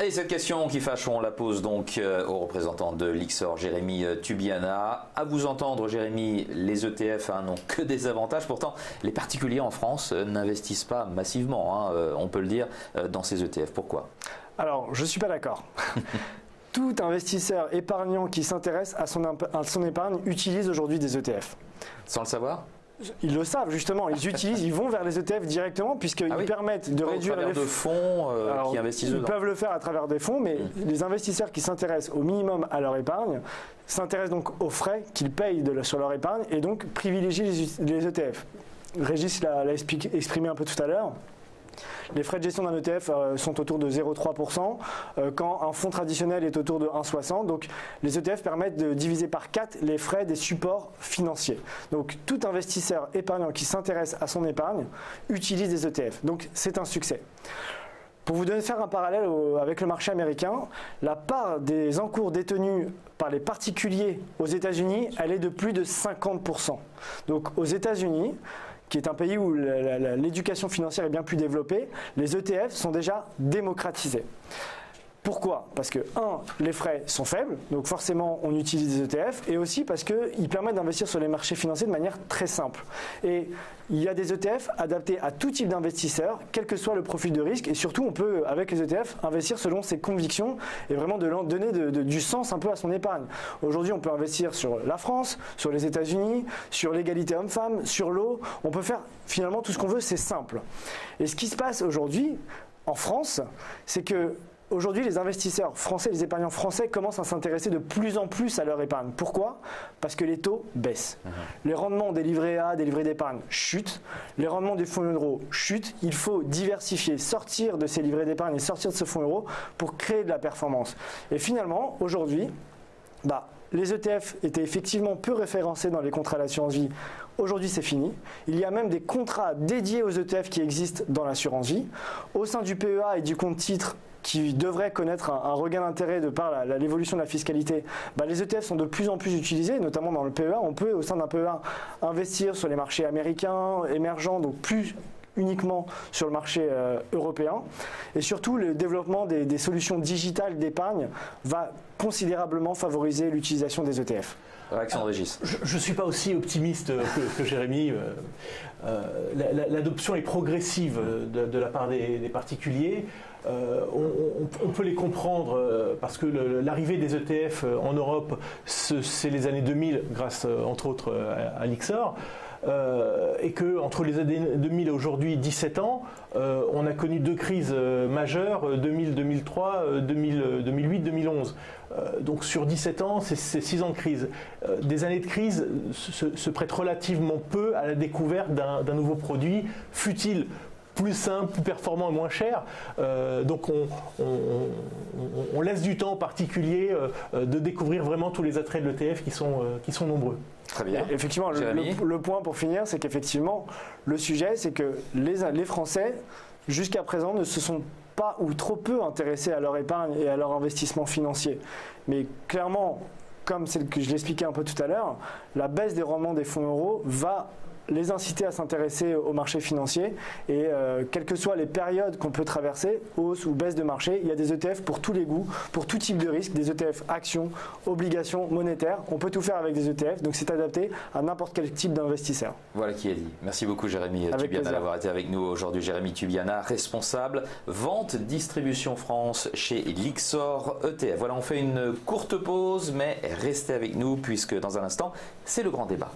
Et cette question qui fâche, on la pose donc au représentant de Lyxor, Jérémy Tubiana. À vous entendre, Jérémy, les ETF n'ont que des avantages. Pourtant, les particuliers en France n'investissent pas massivement, on peut le dire, dans ces ETF. Pourquoi? Alors, je ne suis pas d'accord. Tout investisseur épargnant qui s'intéresse à son épargne utilise aujourd'hui des ETF. Sans le savoir? Ils le savent justement, ils vont vers les ETF directement puisqu'ils permettent de réduire les de fonds qui investissent dedans. Ils peuvent le faire à travers des fonds, mais les investisseurs qui s'intéressent au minimum à leur épargne s'intéressent donc aux frais qu'ils payent sur leur épargne et donc privilégient les ETF. Régis l'a exprimé un peu tout à l'heure. Les frais de gestion d'un ETF sont autour de 0,3%, quand un fonds traditionnel est autour de 1,60%. Donc les ETF permettent de diviser par 4 les frais des supports financiers. Donc tout investisseur épargnant qui s'intéresse à son épargne utilise des ETF. Donc c'est un succès. Pour vous faire un parallèle avec le marché américain, la part des encours détenus par les particuliers aux États-Unis, elle est de plus de 50%. Donc aux États-Unis, qui est un pays où l'éducation financière est bien plus développée, les ETF sont déjà démocratisés. Pourquoi? Parce que, les frais sont faibles, donc forcément on utilise des ETF, et aussi parce qu'ils permettent d'investir sur les marchés financiers de manière très simple. Et il y a des ETF adaptés à tout type d'investisseur, quel que soit le profil de risque, et surtout on peut, avec les ETF, investir selon ses convictions et vraiment donner du sens un peu à son épargne. Aujourd'hui on peut investir sur la France, sur les États-Unis, sur l'égalité homme-femme, sur l'eau, on peut faire finalement tout ce qu'on veut, c'est simple. Et ce qui se passe aujourd'hui en France, c'est que aujourd'hui, les investisseurs français, les épargnants français commencent à s'intéresser de plus en plus à leur épargne. Pourquoi? Parce que les taux baissent. Les rendements des livrets A, des livrets d'épargne chutent. Les rendements des fonds euro chutent. Il faut diversifier, sortir de ces livrets d'épargne et sortir de ce fonds euro pour créer de la performance. Et finalement, aujourd'hui, les ETF étaient effectivement peu référencés dans les contrats d'assurance vie. Aujourd'hui, c'est fini. Il y a même des contrats dédiés aux ETF qui existent dans l'assurance vie. Au sein du PEA et du compte titre, qui devrait connaître un regain d'intérêt de par l'évolution de la fiscalité, les ETF sont de plus en plus utilisés, notamment dans le PEA. On peut, au sein d'un PEA, investir sur les marchés américains, émergents, donc plus uniquement sur le marché européen. Et surtout, le développement des solutions digitales d'épargne va considérablement favoriser l'utilisation des ETF. Réaction de Régis. Je ne suis pas aussi optimiste que Jérémy. L'adoption est progressive de la part des particuliers. On peut les comprendre parce que l'arrivée des ETF en Europe, c'est les années 2000 grâce entre autres à Lyxor. Et qu'entre les années 2000 et aujourd'hui 17 ans, on a connu deux crises majeures, 2000-2003, 2008-2011. Donc sur 17 ans, c'est 6 ans de crise. Des années de crise se prêtent relativement peu à la découverte d'un nouveau produit, fût-il plus simple, plus performant et moins cher. Donc on laisse du temps aux particuliers de découvrir vraiment tous les attraits de l'ETF qui sont nombreux. Très bien. Et effectivement, le point pour finir, c'est qu'effectivement, le sujet, c'est que les Français, jusqu'à présent, ne se sont pas ou trop peu intéressés à leur épargne et à leur investissement financier. Mais clairement, comme je l'expliquais un peu tout à l'heure, la baisse des rendements des fonds euros va les inciter à s'intéresser au marché financier et quelles que soient les périodes qu'on peut traverser, hausse ou baisse de marché, il y a des ETF pour tous les goûts, pour tout type de risque, des ETF actions, obligations, monétaires, on peut tout faire avec des ETF, donc c'est adapté à n'importe quel type d'investisseur. Voilà qui est dit. Merci beaucoup Jérémy Tubiana d'avoir été avec nous aujourd'hui. Jérémy Tubiana, responsable vente distribution France chez Lyxor ETF. Voilà, on fait une courte pause, mais restez avec nous puisque dans un instant, c'est le grand débat.